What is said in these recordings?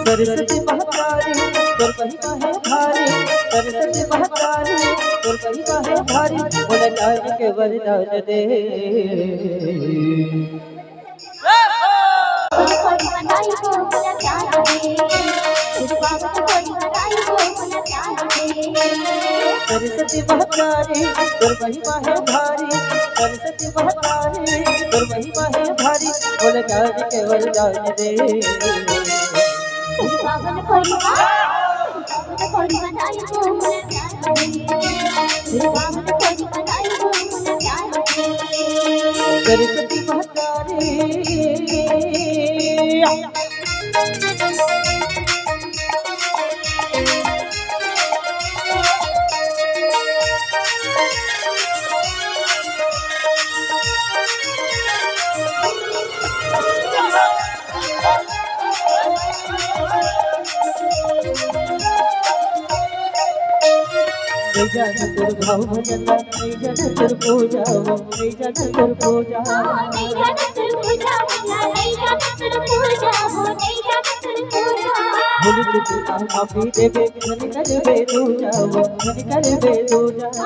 सरस्वती महतारी तोर महिमा है भारी, सरस्वती महतारी तोर महिमा है भारी, बोला जान के वरदान दे। सरस्वती महतारी तोर महिमा है भारी, सरस्वती महतारी तोर महिमा है भारी, बोला जान के वरदान दे। सरस्वती महतारी जय तुर भाव भजन जय तुर पूजा जय तुर पूजा भूल चुकी माफी देवे मन करबे तू जाओ मन करबे तू जाओ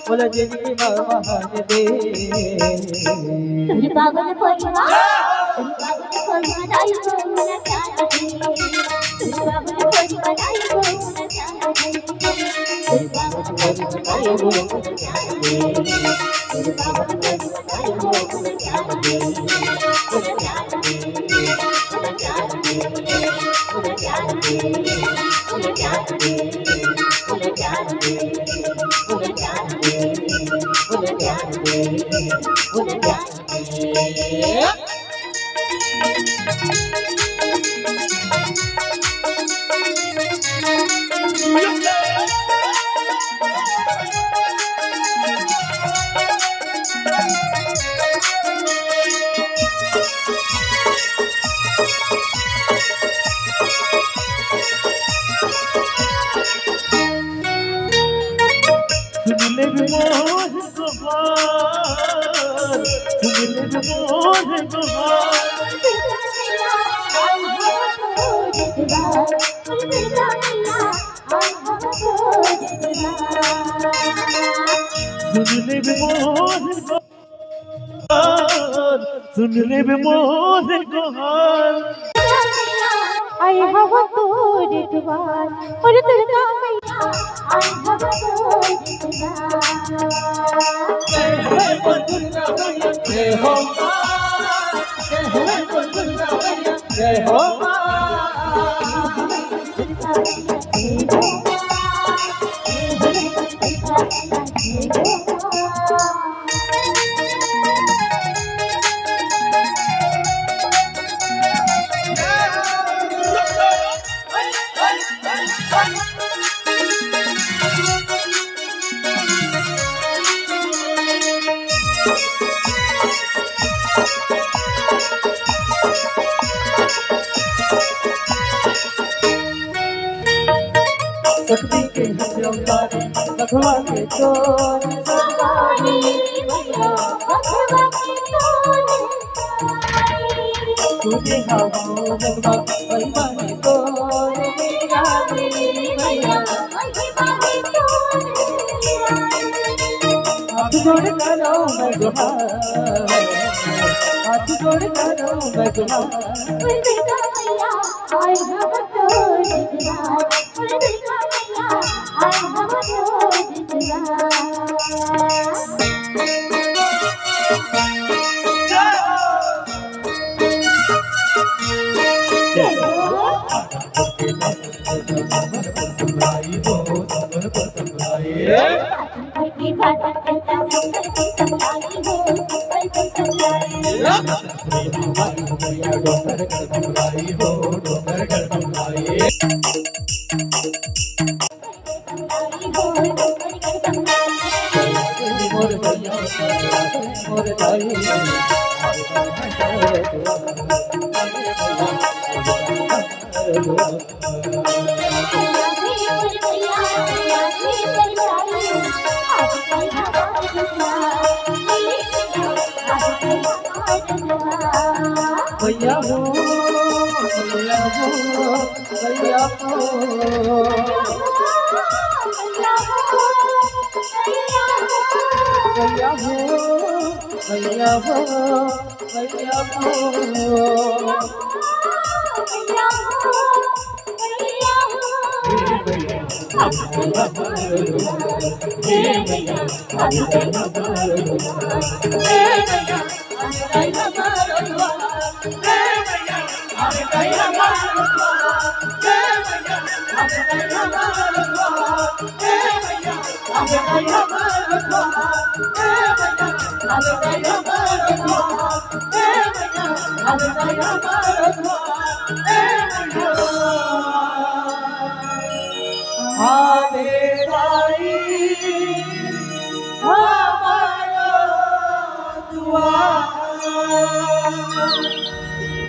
बोला जिंदगी महान दे पागल परिवार सुन ले मोर गोहार आई हवा तोर द्वार और दुर्गा मैया आई हवा तोर द्वार जय हो दुर्गा मैया जय हो शक्ति के अवतार भगवा के चोर तुझे हवा भगवा महिमा है तोर मेरा भैया हाथ जोड़ करो भगवान हाथ जोड़ करो भगवान Bye. डोंगर गड़गड़ाई हो डोंगर गड़गड़ाई मोर भैया मोर दाई भैया हो भैया हो भैया हो भैया हो भैया हो भैया हो I'm